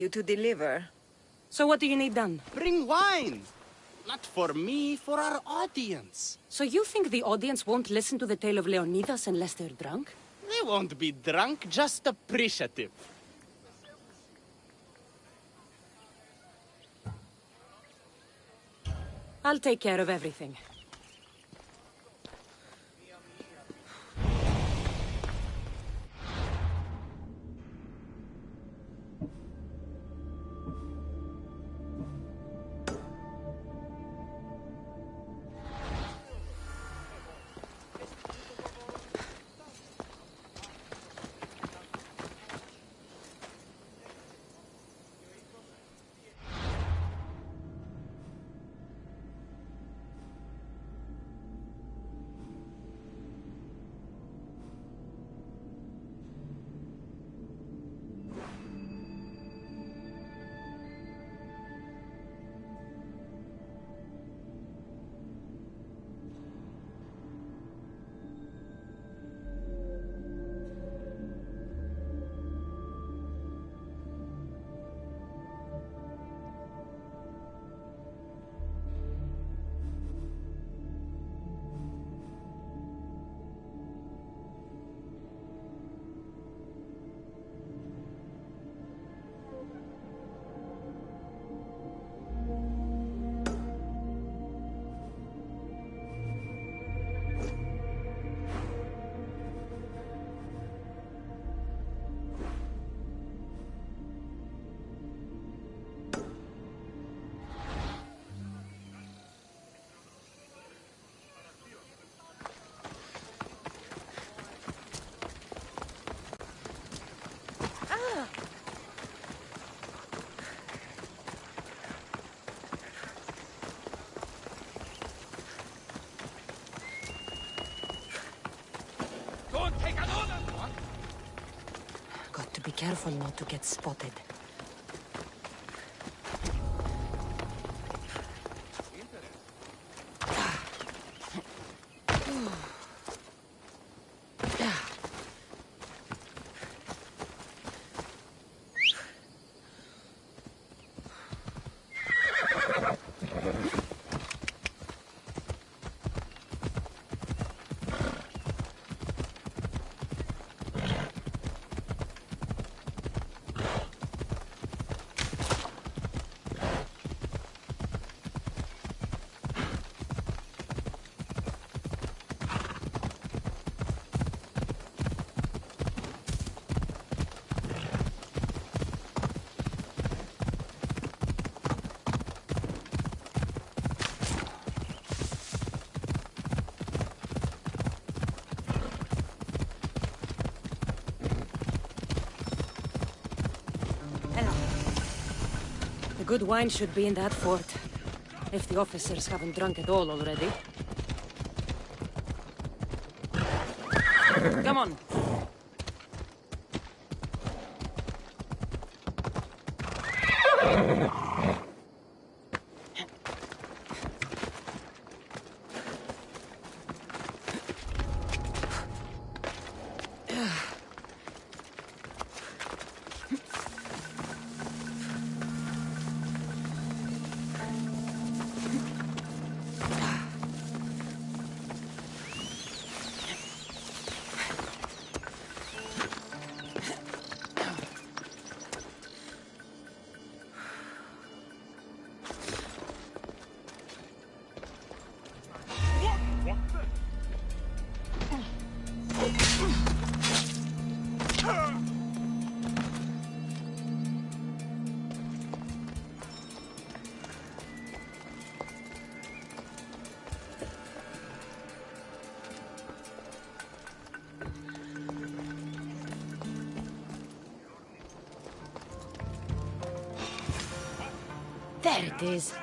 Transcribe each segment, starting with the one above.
You to deliver. So what do you need done? Bring wine! Not for me, for our audience. So you think the audience won't listen to the tale of Leonidas unless they're drunk? They won't be drunk, just appreciative. I'll take care of everything. Got to be careful not to get spotted. The good wine should be in that fort, if the officers haven't drunk it all already. Come on. There it is.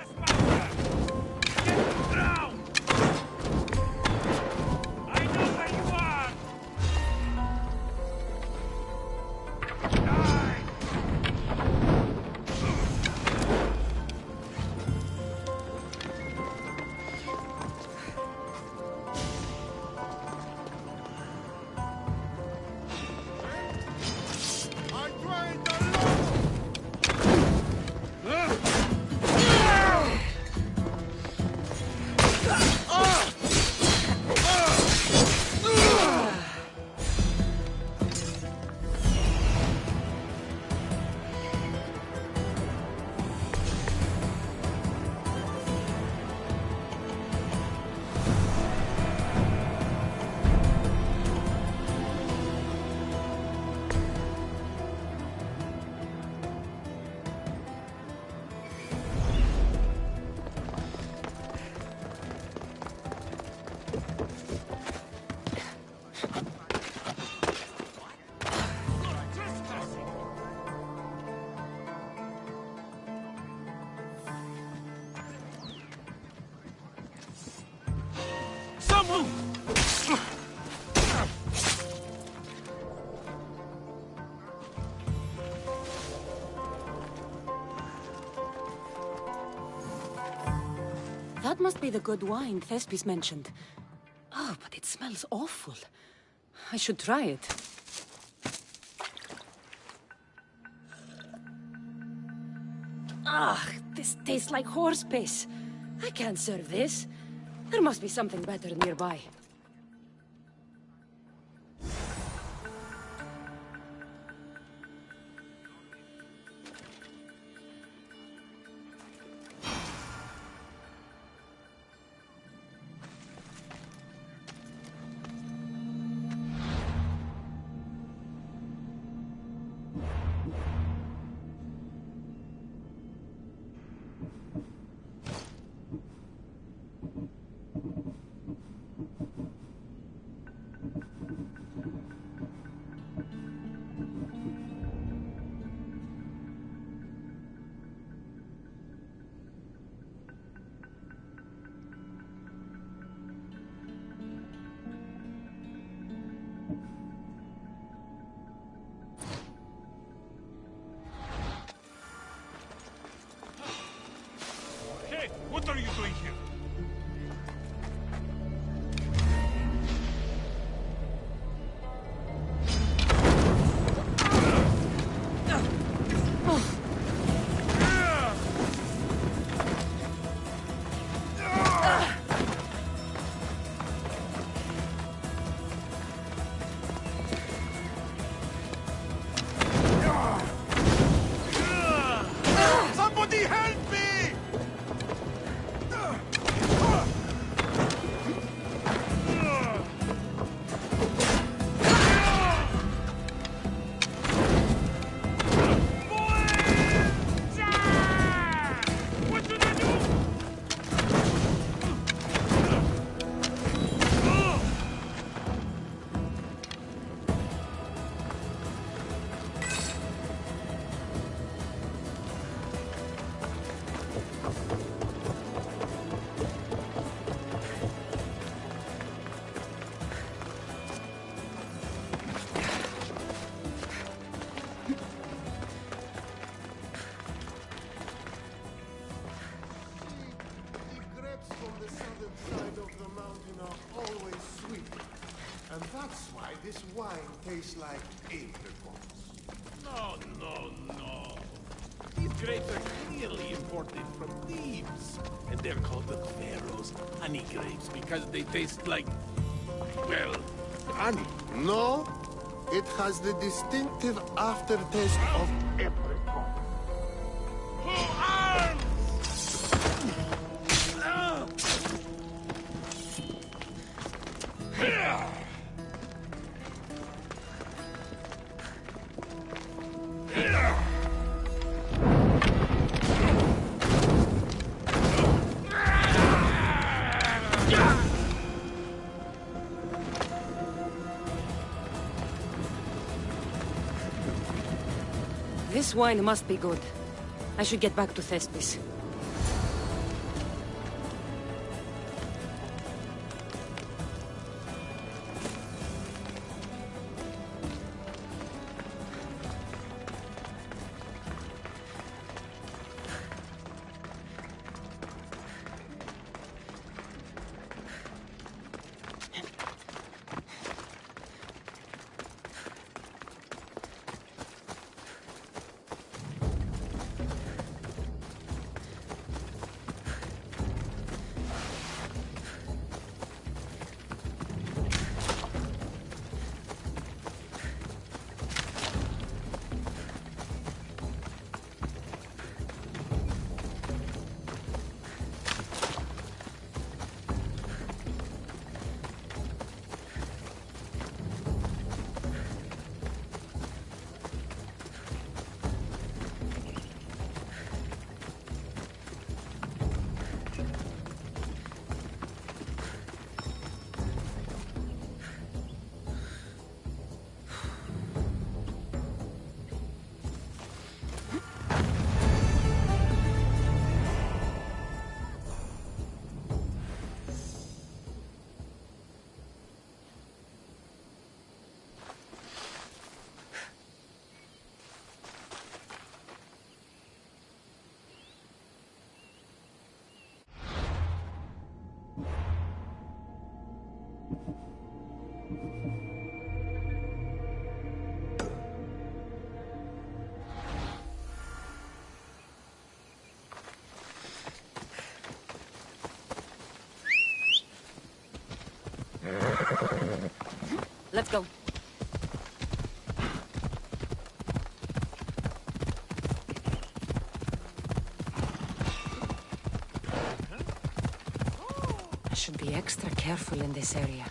That must be the good wine Thespis mentioned. Oh, but it smells awful. I should try it. Ah, this tastes like horse piss. I can't serve this. There must be something better nearby. What are you doing here? Somebody help me! And that's why this wine tastes like apricots. No. These grapes are clearly imported from Thebes. And they're called the Pharaoh's honey grapes because they taste like, well, honey. No, it has the distinctive aftertaste of apricot. Who arms? This wine must be good. I should get back to Thespis. Let's go. I should be extra careful in this area.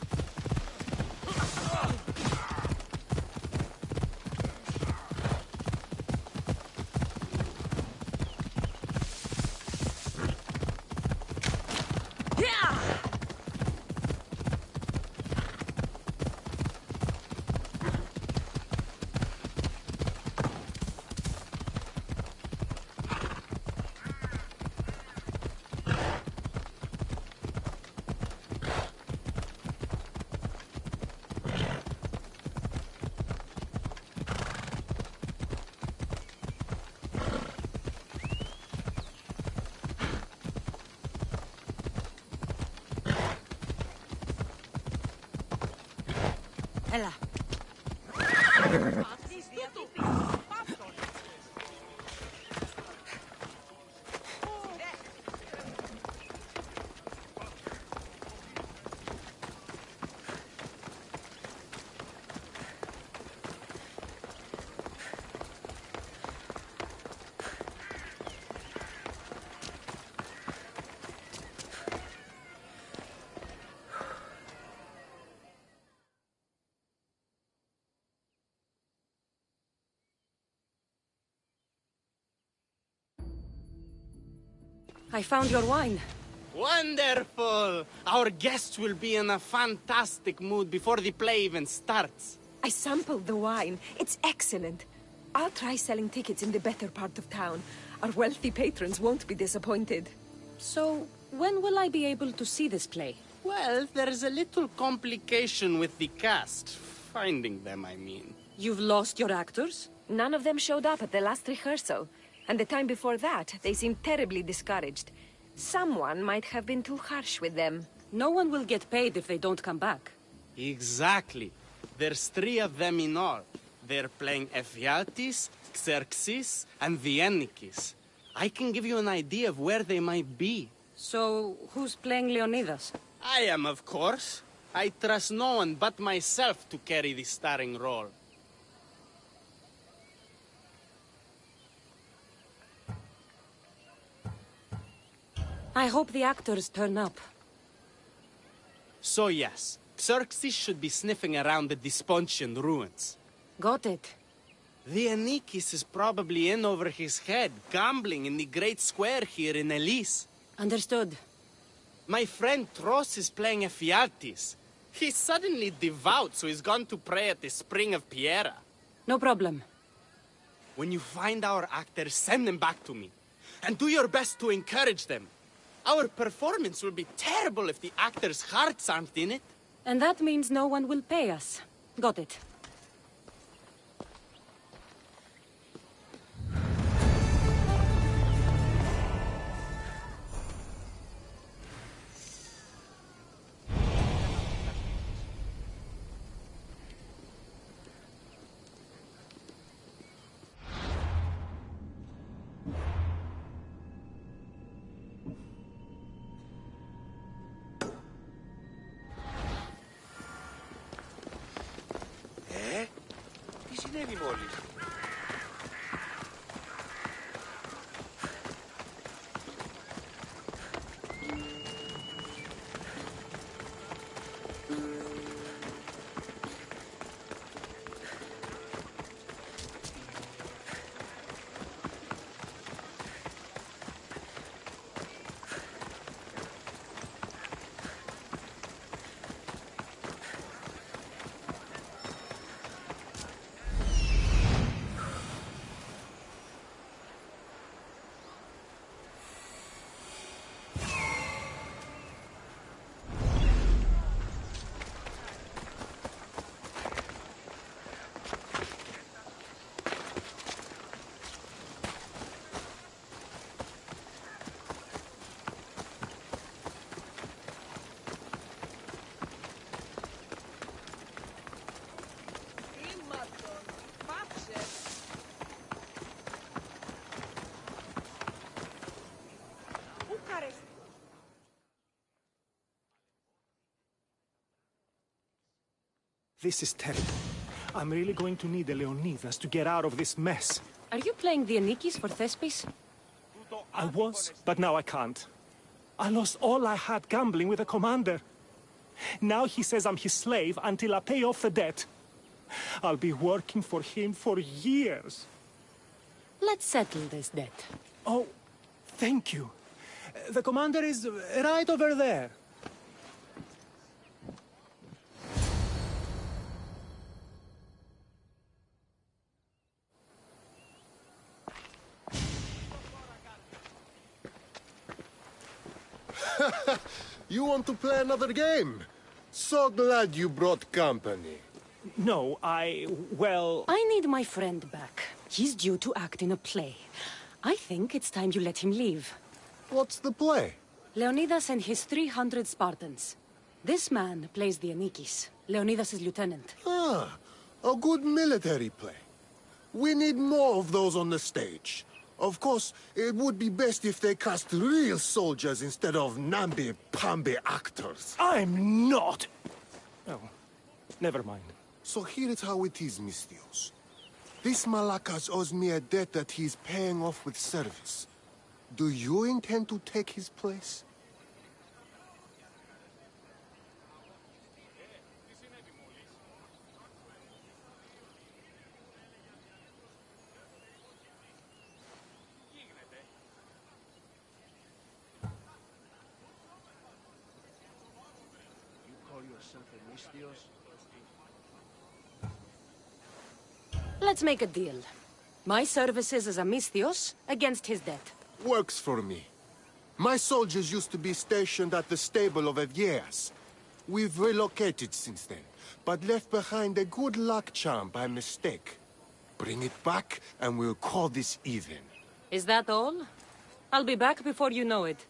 Ella. I found your wine. Wonderful! Our guests will be in a fantastic mood before the play even starts. I sampled the wine. It's excellent. I'll try selling tickets in the better part of town. Our wealthy patrons won't be disappointed. So, when will I be able to see this play? Well, there's a little complication with the cast. Finding them, I mean. You've lost your actors? None of them showed up at the last rehearsal. And the time before that, they seemed terribly discouraged. Someone might have been too harsh with them. No one will get paid if they don't come back. Exactly. There's 3 of them in all. They're playing Ephialtes, Xerxes, and the Ennikis. I can give you an idea of where they might be. So, who's playing Leonidas? I am, of course. I trust no one but myself to carry the starring role. I hope the actors turn up. So yes, Xerxes should be sniffing around the Despontian ruins. Got it. The Ennikis is probably in over his head, gambling in the great square here in Elise. Understood. My friend Tros is playing Ephialtes. He's suddenly devout, so he's gone to pray at the spring of Piera. No problem. When you find our actors, send them back to me. And do your best to encourage them. Our performance will be terrible if the actors' hearts aren't in it. And that means no one will pay us. Got it. Τι συνέβη μόλις? This is terrible. I'm really going to need the Leonidas to get out of this mess. Are you playing the Anikis for Thespis? I was, but now I can't. I lost all I had gambling with the commander. Now he says I'm his slave until I pay off the debt. I'll be working for him for years. Let's settle this debt. Oh, thank you. The commander is right over there. You want to play another game? So glad you brought company. No, well... I need my friend back. He's due to act in a play. I think it's time you let him leave. What's the play? Leonidas and his 300 Spartans. This man plays the Anikis, Leonidas' lieutenant. Ah, a good military play. We need more of those on the stage. Of course, it would be best if they cast real soldiers instead of namby-pamby actors. I'm not... Oh, never mind. So here is how it is, Mistios. This Malakas owes me a debt that he's paying off with service. Do you intend to take his place? Let's make a deal. My services as a Misthios against his debt. Works for me. My soldiers used to be stationed at the stable of Evieas. We've relocated since then, but left behind a good luck charm by mistake. Bring it back, and we'll call this even. Is that all? I'll be back before you know it.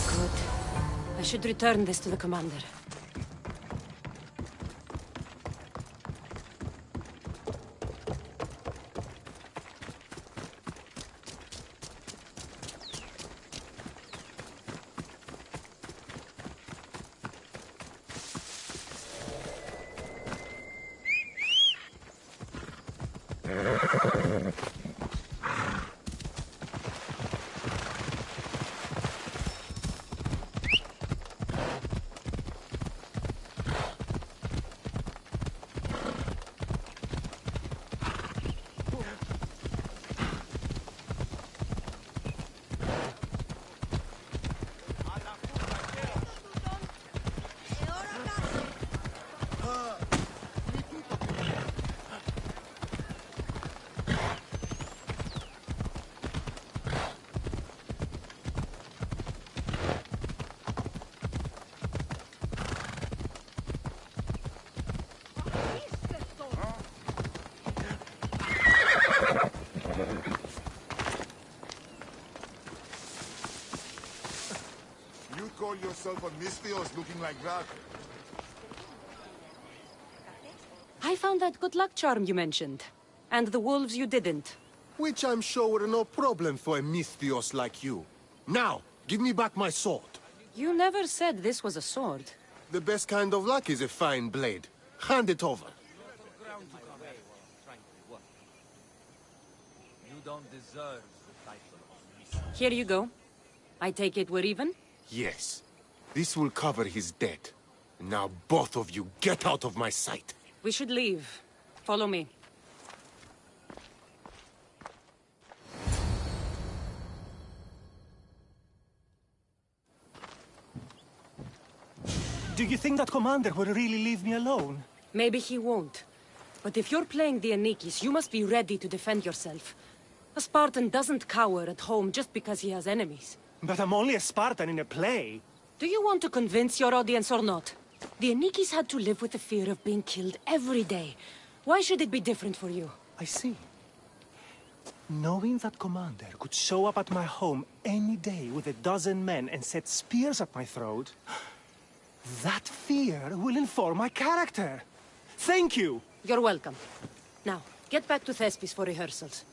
Good. I should return this to the commander. Call yourself a Misthios looking like that? I found that good luck charm you mentioned. And the wolves you didn't. Which I'm sure were no problem for a Misthios like you. Now, give me back my sword. You never said this was a sword. The best kind of luck is a fine blade. Hand it over. You don't deserve the title of Here you go. I take it we're even? Yes. This will cover his debt. Now both of you get out of my sight. We should leave. Follow me. Do you think that commander will really leave me alone? Maybe he won't. But if you're playing the Anikis, you must be ready to defend yourself. A Spartan doesn't cower at home just because he has enemies. But I'm only a Spartan in a play. Do you want to convince your audience or not? The Anikis had to live with the fear of being killed every day. Why should it be different for you? I see. Knowing that commander could show up at my home any day with 12 men and set spears at my throat, that fear will inform my character. Thank you! You're welcome. Now, get back to Thespis for rehearsals.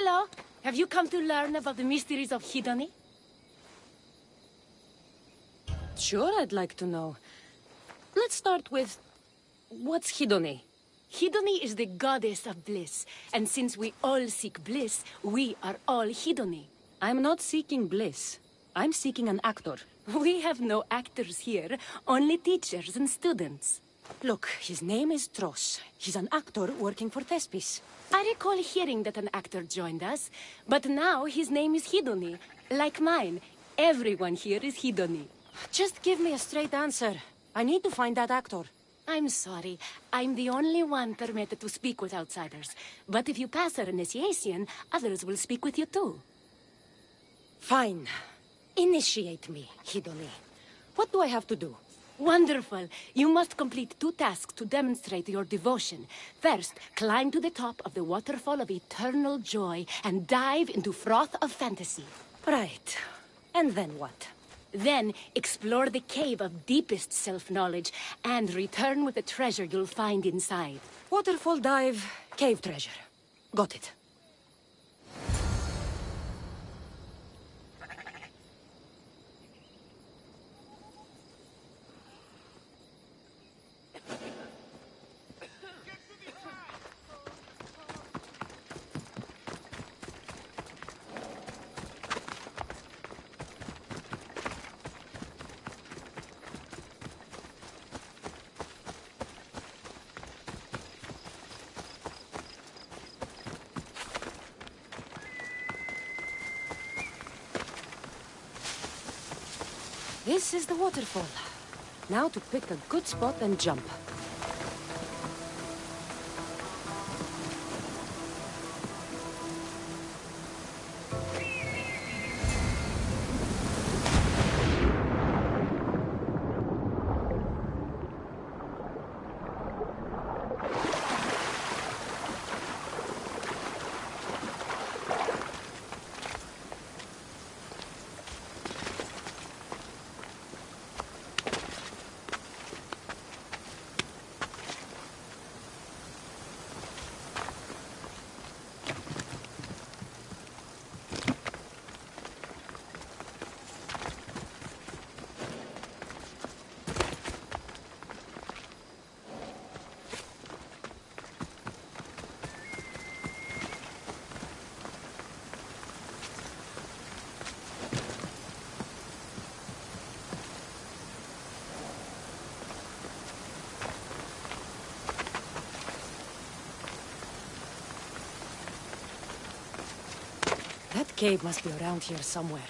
Hello. Have you come to learn about the mysteries of Hedony? Sure, I'd like to know. Let's start with... what's Hedony? Hedony is the goddess of bliss, and since we all seek bliss, we are all Hedony. I'm not seeking bliss. I'm seeking an actor. We have no actors here, only teachers and students. Look, his name is Tros. He's an actor working for Thespis. I recall hearing that an actor joined us, but now his name is Hedony. Like mine, everyone here is Hedony. Just give me a straight answer. I need to find that actor. I'm sorry. I'm the only one permitted to speak with outsiders. But if you pass our initiation, others will speak with you too. Fine. Initiate me, Hedony. What do I have to do? Wonderful. You must complete 2 tasks to demonstrate your devotion. First, climb to the top of the waterfall of eternal joy and dive into froth of fantasy. Right. And then what? Then, explore the cave of deepest self-knowledge and return with the treasure you'll find inside. Waterfall dive, cave treasure. Got it. This is the waterfall. Now to pick a good spot and jump. That cave must be around here somewhere.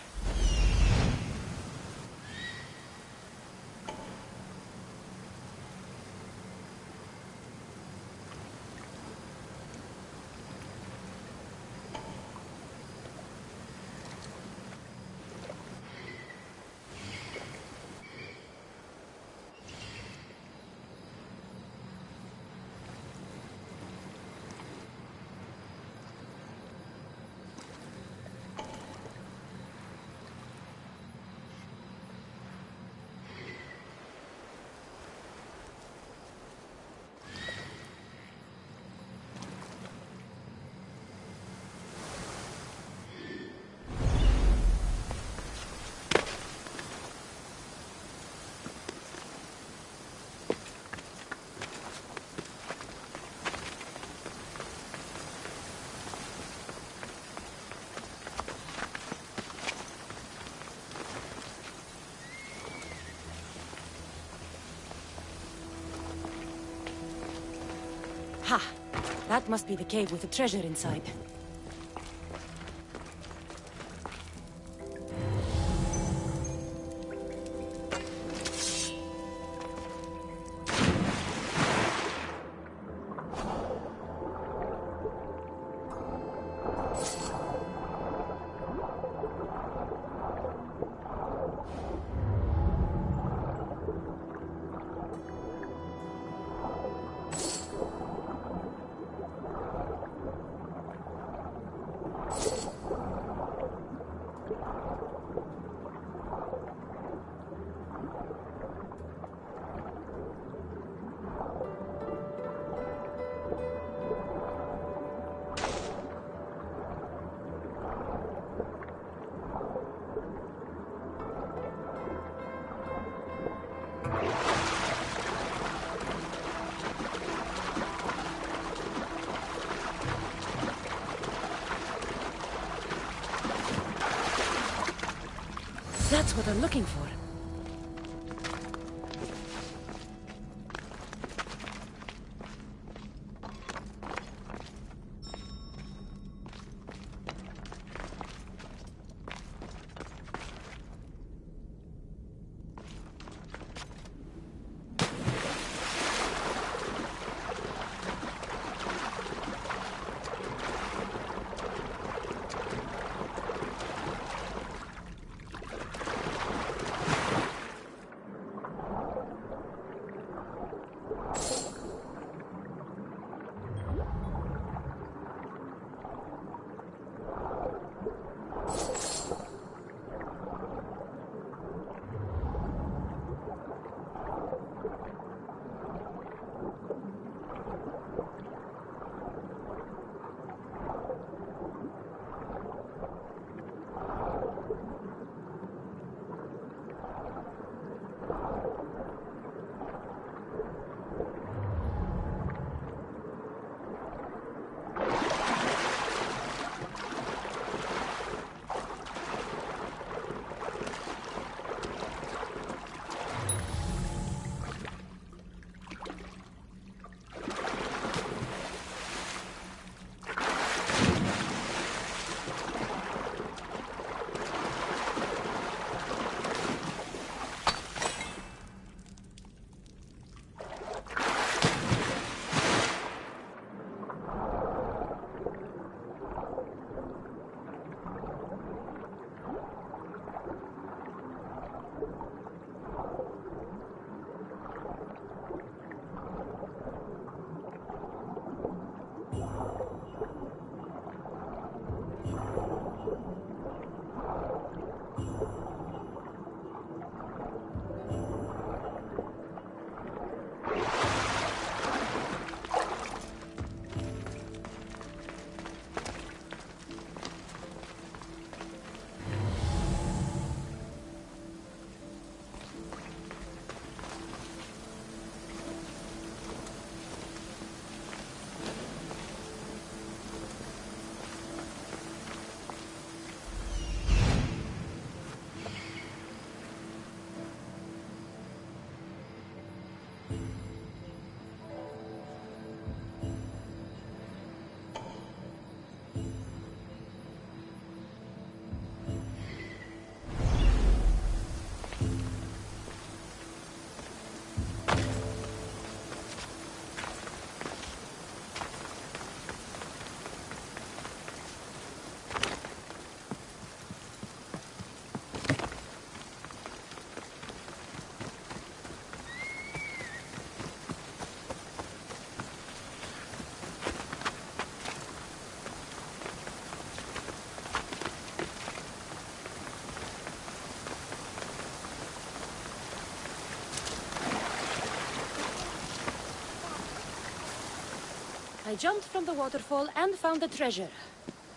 Ha! That must be the cave with the treasure inside. That's what I'm looking for. I jumped from the waterfall and found the treasure.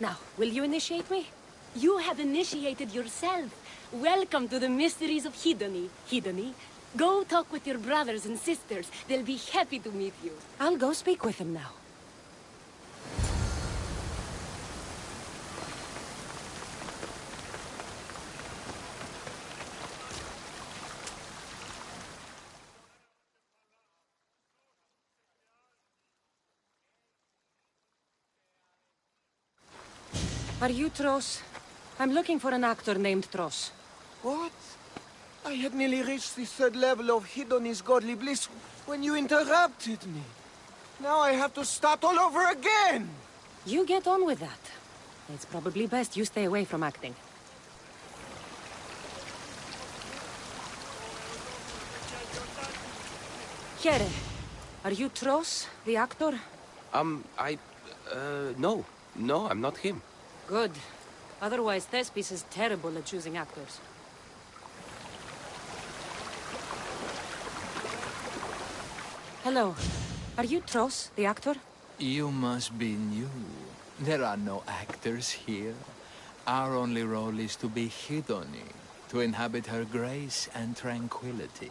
Now, will you initiate me? You have initiated yourself. Welcome to the mysteries of Hedony. Hedony, go talk with your brothers and sisters. They'll be happy to meet you. I'll go speak with them now. Are you Tros? I'm looking for an actor named Tros. What? I had nearly reached the 3rd level of Hedony's godly bliss when you interrupted me. Now I have to start all over again! You get on with that. It's probably best you stay away from acting. Here, are you Tros, the actor? No, I'm not him. Good. Otherwise, Thespis is terrible at choosing actors. Hello. Are you Tros, the actor? You must be new. There are no actors here. Our only role is to be Hedony, to inhabit her grace and tranquility.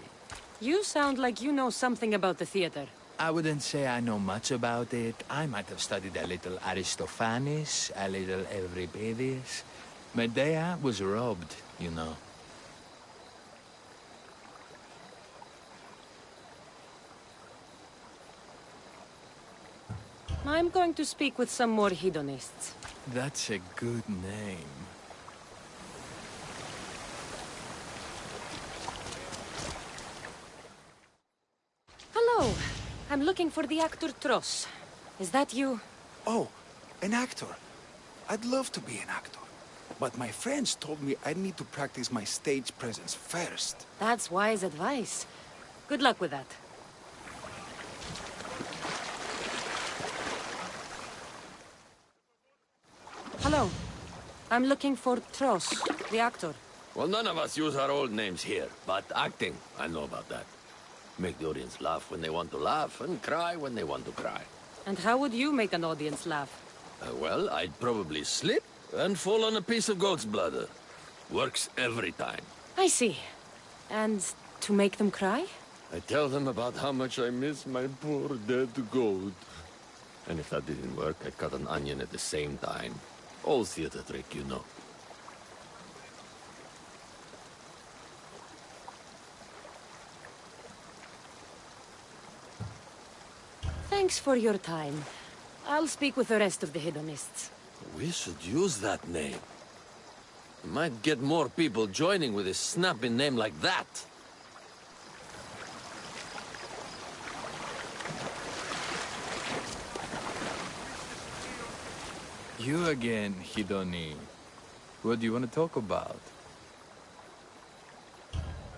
You sound like you know something about the theater. I wouldn't say I know much about it. I might have studied a little Aristophanes, a little Euripides. Medea was robbed, you know. I'm going to speak with some more hedonists. That's a good name. Hello. I'm looking for the actor Tross. Is that you? Oh, an actor. I'd love to be an actor. But my friends told me I need to practice my stage presence first. That's wise advice. Good luck with that. Hello. I'm looking for Tross, the actor. Well, none of us use our old names here, but acting, I know about that. Make the audience laugh when they want to laugh, and cry when they want to cry. And how would you make an audience laugh? Well, I'd probably slip and fall on a piece of goat's bladder. Works every time. I see. And to make them cry? I tell them about how much I miss my poor dead goat. And if that didn't work, I'd cut an onion at the same time. Old theater trick, you know. Thanks for your time. I'll speak with the rest of the hedonists. We should use that name. We might get more people joining with a snappy name like that. You again, Hidoni. What do you want to talk about?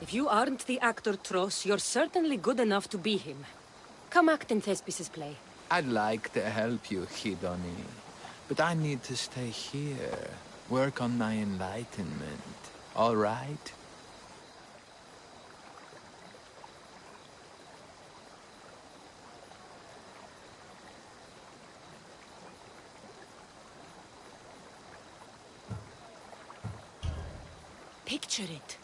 If you aren't the actor Tross, you're certainly good enough to be him. Come act in Thespis' play. I'd like to help you, Hidoni. But I need to stay here. Work on my enlightenment. All right? Picture it.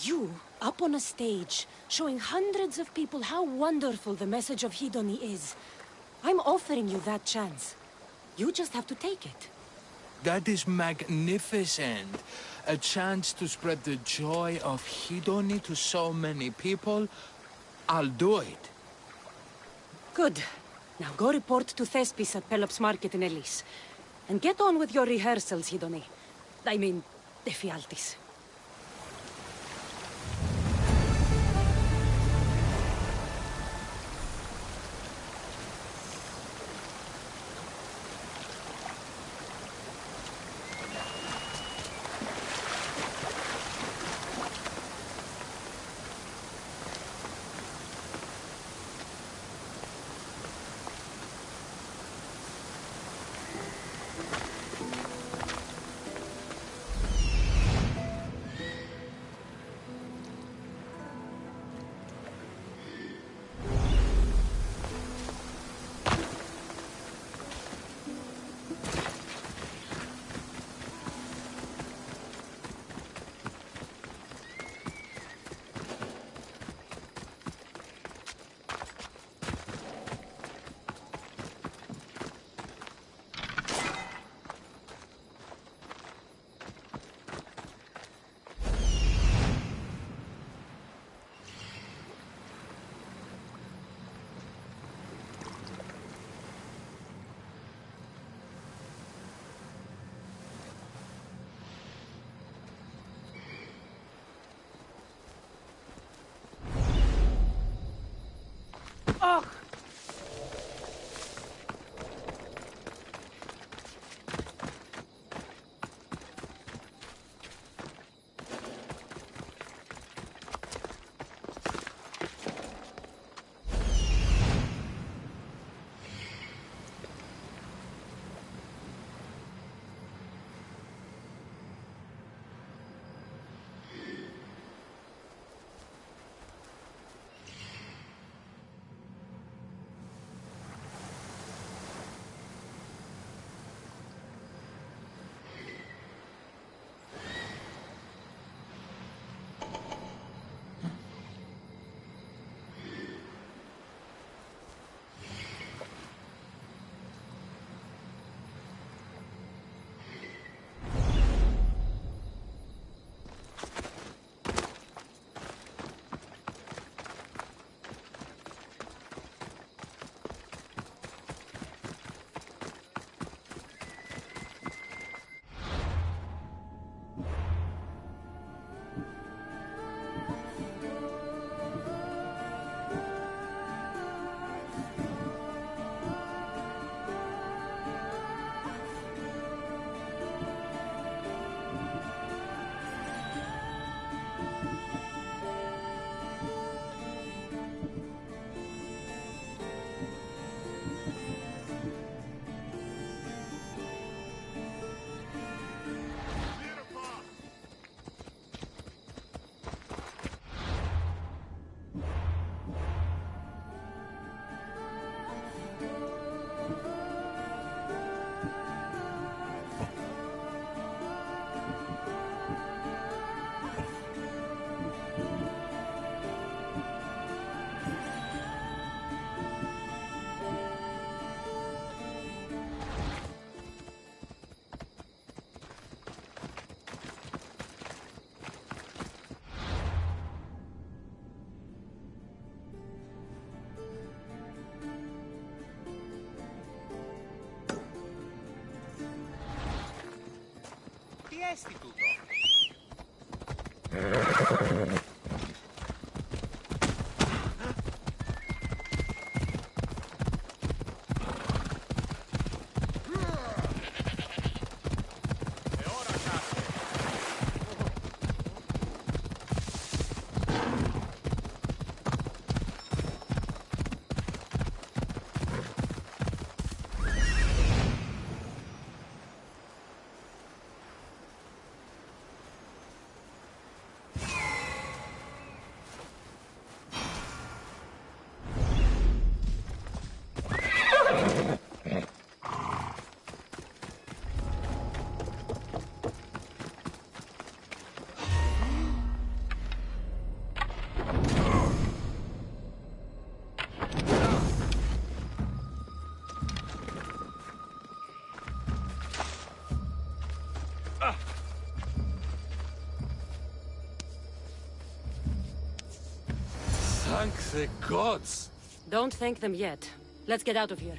You, up on a stage, showing hundreds of people how wonderful the message of Hidoni is. I'm offering you that chance. You just have to take it. That is magnificent. A chance to spread the joy of Hidoni to so many people. I'll do it. Good. Now go report to Thespis at Pelops Market in Elis. And get on with your rehearsals, Hidoni. I mean, Ephialtes. diresti tutto. Thank the gods! Don't thank them yet. Let's get out of here.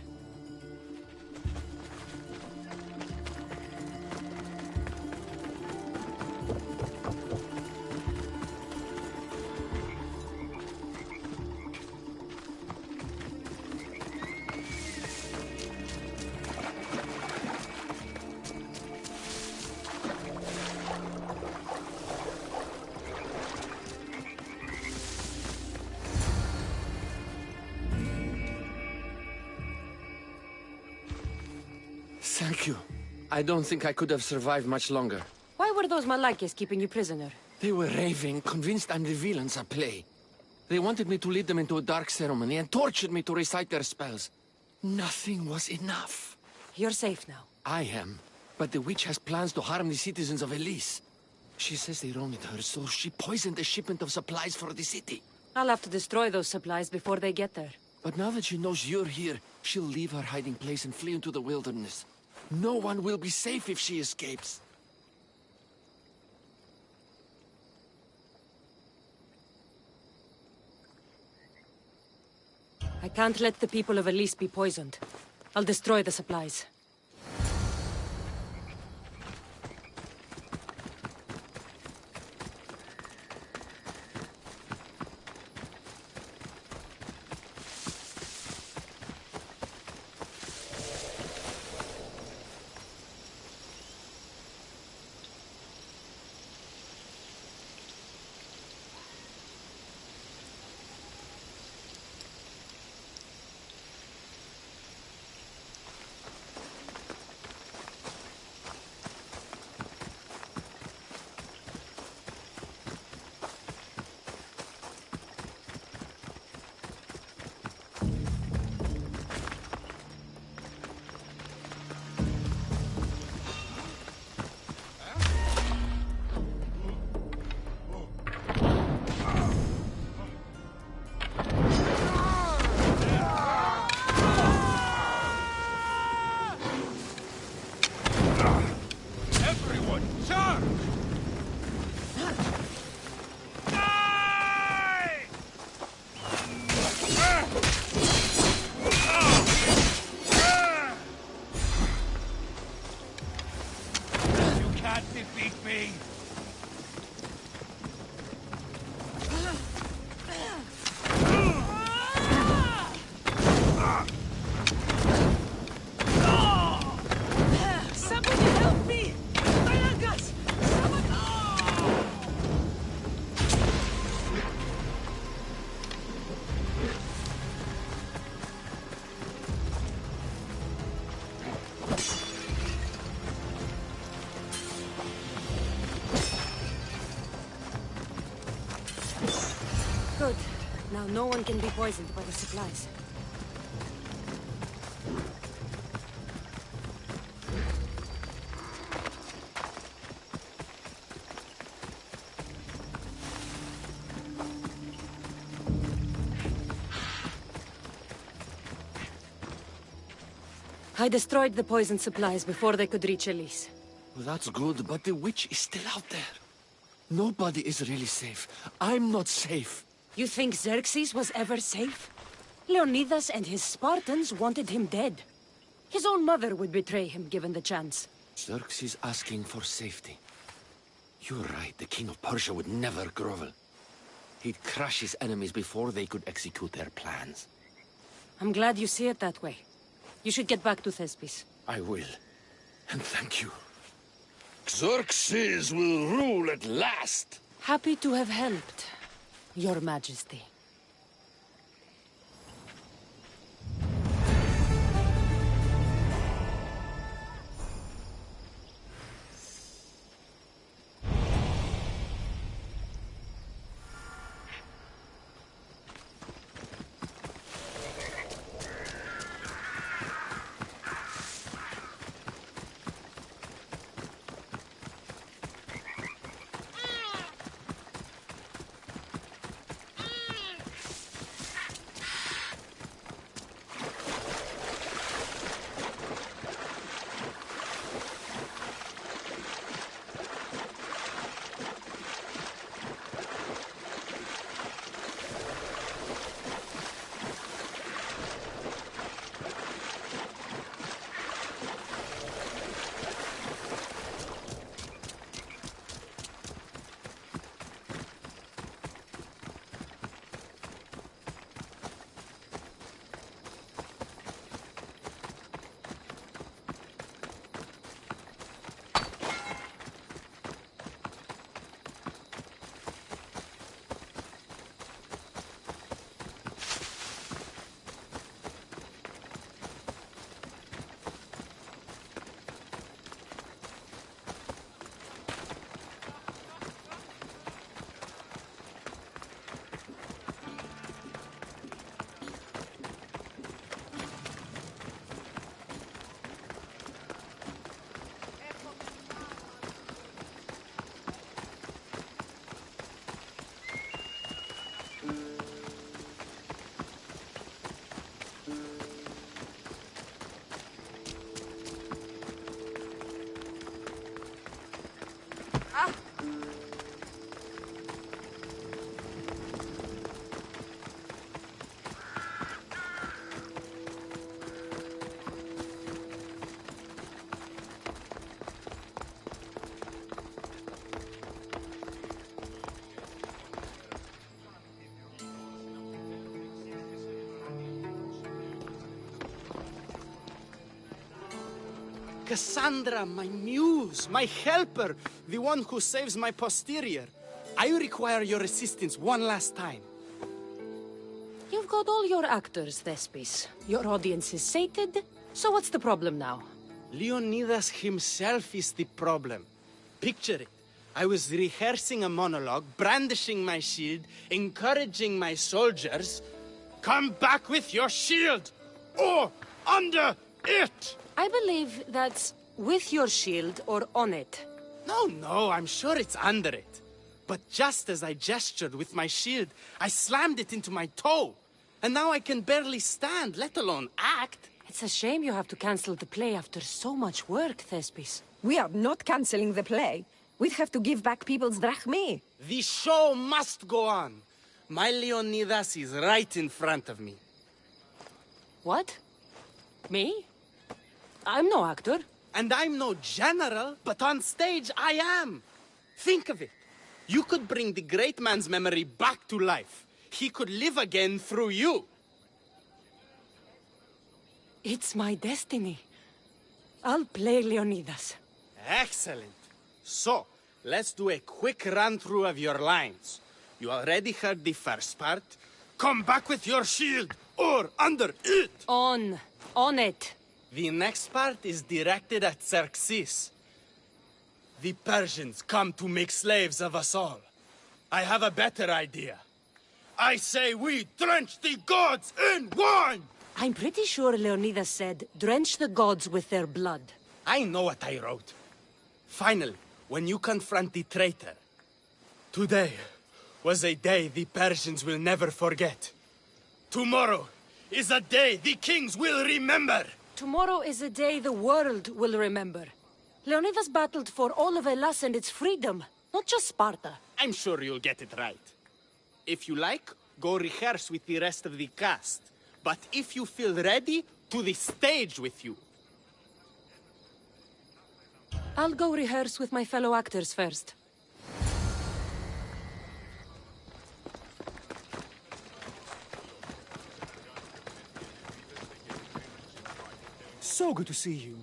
Thank you. I don't think I could have survived much longer. Why were those Malakias keeping you prisoner? They were raving, convinced I'm the villains at play. They wanted me to lead them into a dark ceremony and tortured me to recite their spells. Nothing was enough. You're safe now. I am. But the witch has plans to harm the citizens of Elise. She says they wronged her, so she poisoned a shipment of supplies for the city. I'll have to destroy those supplies before they get there. But now that she knows you're here, she'll leave her hiding place and flee into the wilderness. No one will be safe if she escapes. I can't let the people of Elise be poisoned. I'll destroy the supplies. Good. Now no one can be poisoned by the supplies. I destroyed the poison supplies before they could reach Elise. Well, that's good, but the witch is still out there. Nobody is really safe. I'm not safe. You think Xerxes was ever safe? Leonidas and his Spartans wanted him dead. His own mother would betray him given the chance. Xerxes asking for safety. You're right. The king of Persia would never grovel. He'd crush his enemies before they could execute their plans. I'm glad you see it that way. You should get back to Thespis. I will. And thank you. Xerxes will rule at last! Happy to have helped, Your Majesty. Cassandra, my muse, my helper, the one who saves my posterior. I require your assistance one last time. You've got all your actors, Thespis. Your audience is sated, so what's the problem now? Leonidas himself is the problem. Picture it. I was rehearsing a monologue, brandishing my shield, encouraging my soldiers. Come back with your shield! Or under it! I believe that's with your shield or on it. No, I'm sure it's under it. But just as I gestured with my shield, I slammed it into my toe. And now I can barely stand, let alone act. It's a shame you have to cancel the play after so much work, Thespis. We are not canceling the play. We'd have to give back people's drachmae. The show must go on. My Leonidas is right in front of me. What? Me? I'm no actor. And I'm no general, but on stage I am. Think of it. You could bring the great man's memory back to life. He could live again through you. It's my destiny. I'll play Leonidas. Excellent. So, let's do a quick run-through of your lines. You already heard the first part. Come back with your shield, or under it. On it. The next part is directed at Xerxes. The Persians come to make slaves of us all. I have a better idea. I say we drench the gods in wine! I'm pretty sure Leonidas said, drench the gods with their blood. I know what I wrote. Finally, when you confront the traitor, today was a day the Persians will never forget. Tomorrow is a day the kings will remember. Tomorrow is a day the world will remember. Leonidas battled for all of Hellas and its freedom, not just Sparta. I'm sure you'll get it right. If you like, go rehearse with the rest of the cast. But if you feel ready, to the stage with you. I'll go rehearse with my fellow actors first. So good to see you.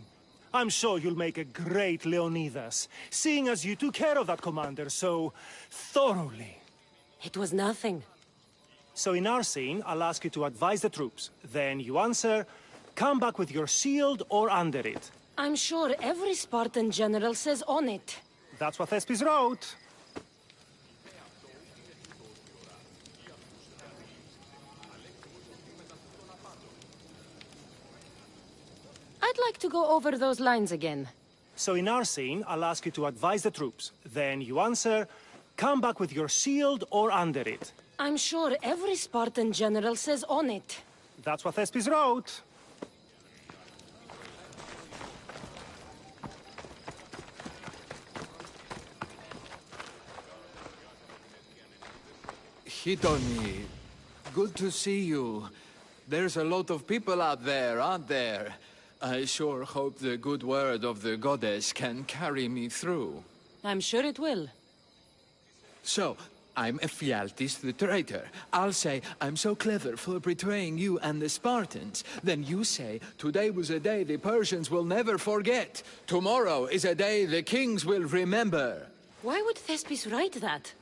I'm sure you'll make a great Leonidas, seeing as you took care of that commander so thoroughly. It was nothing. So in our scene, I'll ask you to advise the troops. Then you answer, come back with your shield or under it. I'm sure every Spartan general says on it. That's what Thespis wrote. I'd like to go over those lines again. So in our scene, I'll ask you to advise the troops. Then you answer, come back with your shield or under it. I'm sure every Spartan general says on it. That's what Thespis wrote. Hidoni, good to see you. There's a lot of people out there, aren't there? I sure hope the good word of the goddess can carry me through. I'm sure it will. So, I'm Ephialtes the traitor. I'll say, I'm so clever for betraying you and the Spartans. Then you say, today was a day the Persians will never forget. Tomorrow is a day the kings will remember. Why would Thespis write that?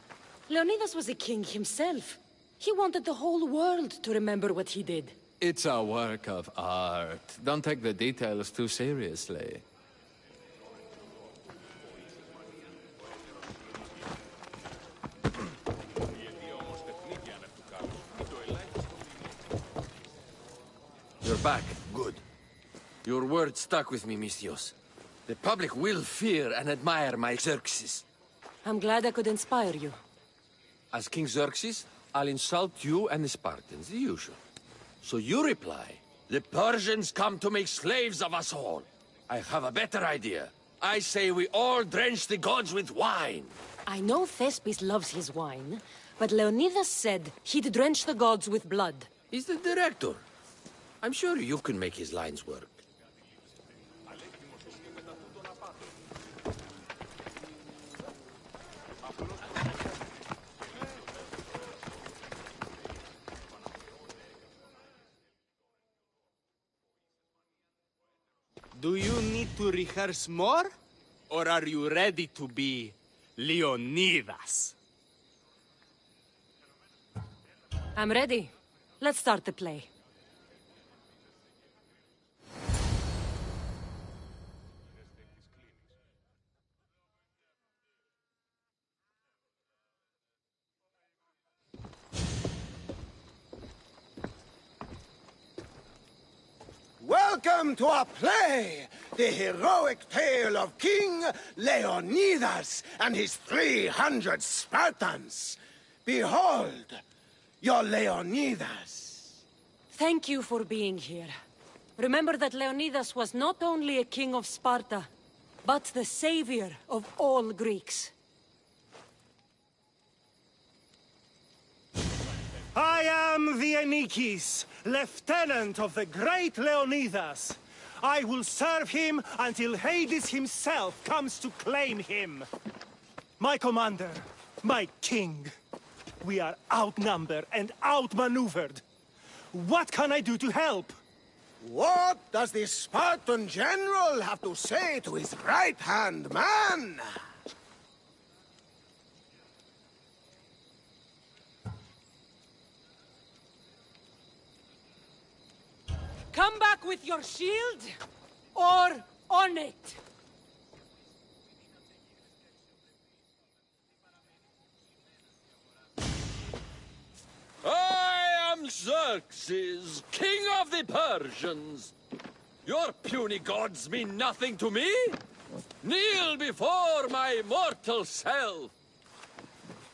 Leonidas was a king himself. He wanted the whole world to remember what he did. It's a work of art. Don't take the details too seriously. You're back. Good. Your word stuck with me, Misthios. The public will fear and admire my Xerxes. I'm glad I could inspire you. As King Xerxes, I'll insult you and the Spartans, the usual. So you reply, the Persians come to make slaves of us all. I have a better idea. I say we all drench the gods with wine. I know Thespis loves his wine, but Leonidas said he'd drench the gods with blood. He's the director. I'm sure you can make his lines work. Do you need to rehearse more? Or are you ready to be Leonidas? I'm ready. Let's start the play. Welcome to our play, the heroic tale of King Leonidas and his 300 Spartans. Behold, your Leonidas. Thank you for being here. Remember that Leonidas was not only a king of Sparta, but the savior of all Greeks. I am the Enikis, lieutenant of the great Leonidas. I will serve him until Hades himself comes to claim him. My commander, my king, we are outnumbered and outmaneuvered. What can I do to help? What does the Spartan general have to say to his right-hand man? Come back with your shield, or on it. I am Xerxes, king of the Persians. Your puny gods mean nothing to me. Kneel before my mortal self.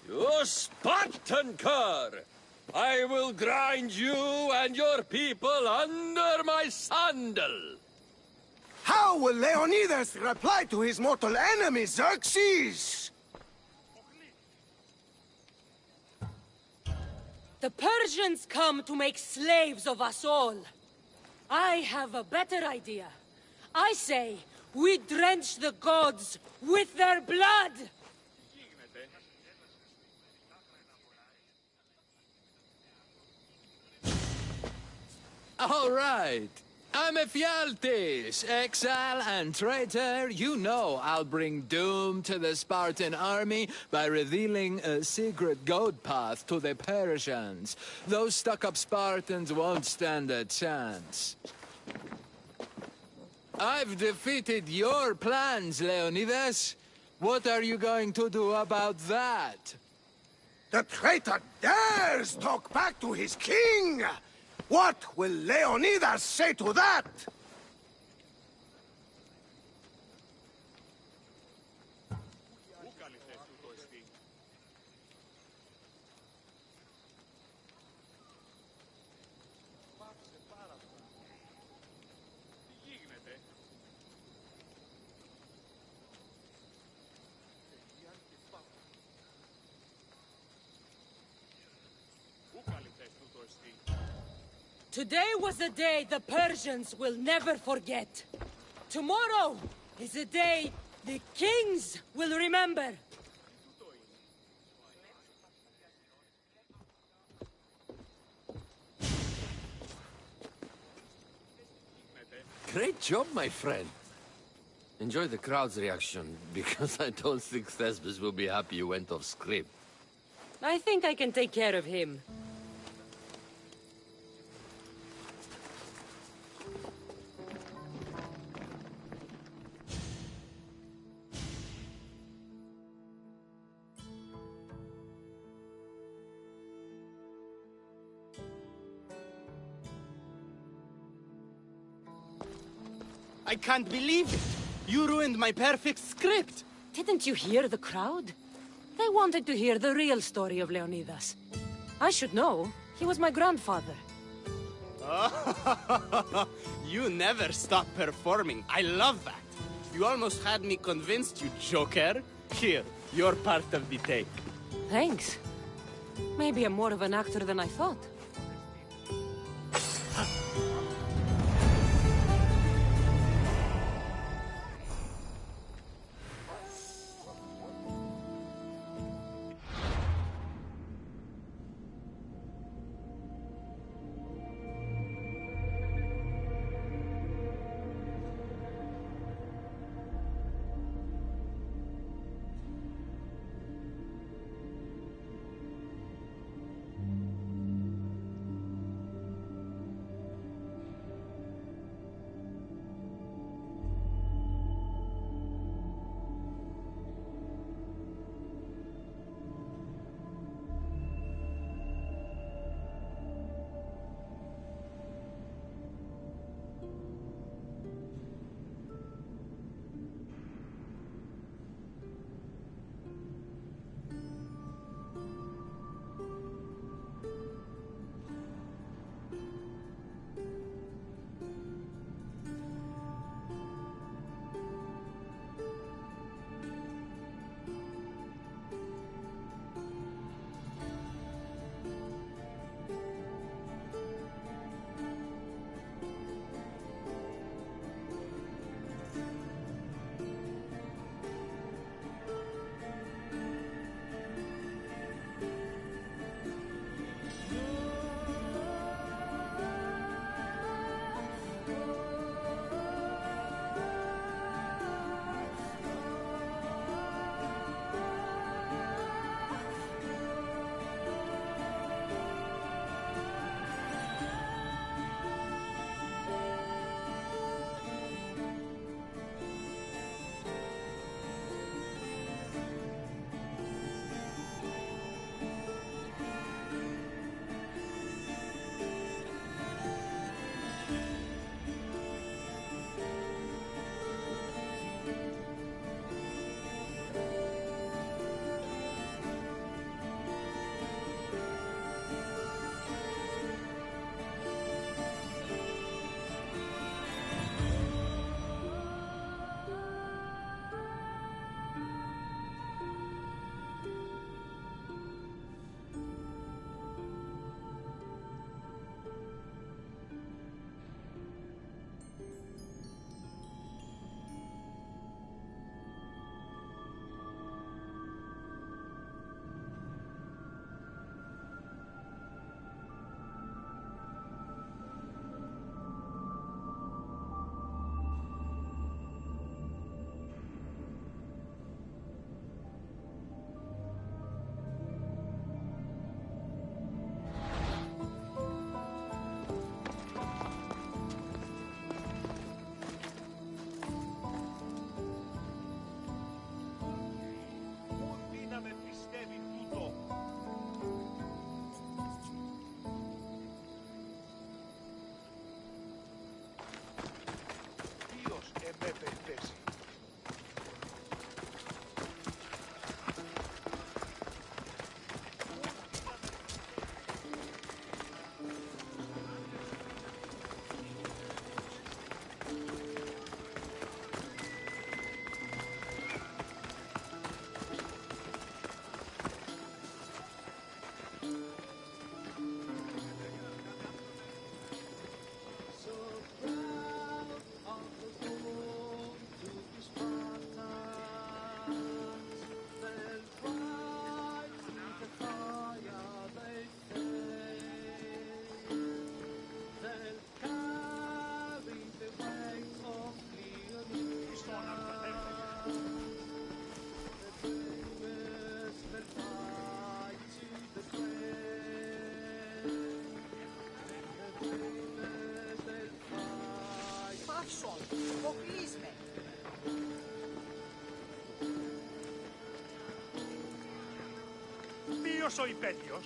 You Spartan cur! I will grind you and your people under my sandal. How will Leonidas reply to his mortal enemy, Xerxes? The Persians come to make slaves of us all. I have a better idea. I say, we drench the gods with their blood! All right. I'm Ephialtes, exile and traitor. You know I'll bring doom to the Spartan army by revealing a secret goat path to the Persians. Those stuck-up Spartans won't stand a chance. I've defeated your plans, Leonidas. What are you going to do about that? The traitor dares talk back to his king! What will Leonidas say to that? Today was a day the Persians will never forget. Tomorrow is a day the kings will remember. Great job, my friend. Enjoy the crowd's reaction, because I don't think Thesbis will be happy you went off script. I think I can take care of him. I can't believe it! You ruined my perfect script! Didn't you hear the crowd? They wanted to hear the real story of Leonidas. I should know. He was my grandfather. You never stop performing. I love that. You almost had me convinced, you joker. Here, you're part of the tape. Thanks. Maybe I'm more of an actor than I thought. Μασόν, αποκλείσμε. Ποιος ο υπέτειος?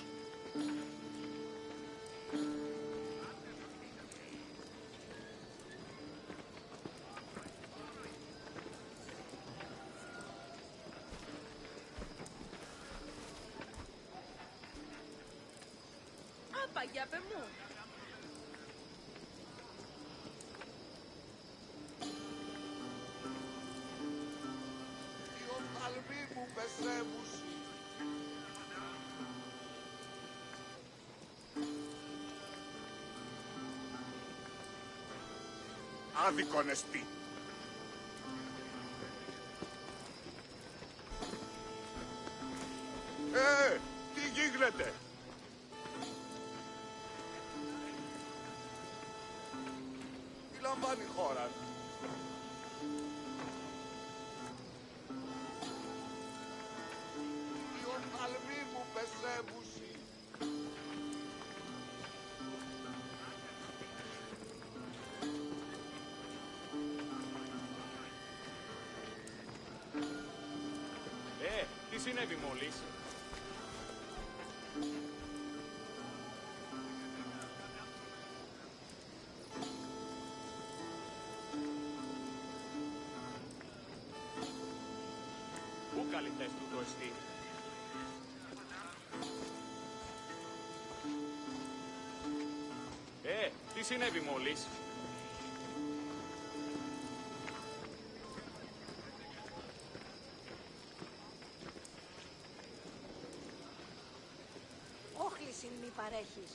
Απαγιάπε μου. Οι οφθαλμοί μου πεσέμουσι. Άδικον εστί. Τι γίνεται? Τι λαμβάνει η χώρα? Οι οφθαλμοί μου πεσέμουσι. Τι συνέβη μόλις? Πού καλυφθές του το εστί? Τι συνέβη μόλις? Όχληση μη παρέχεις.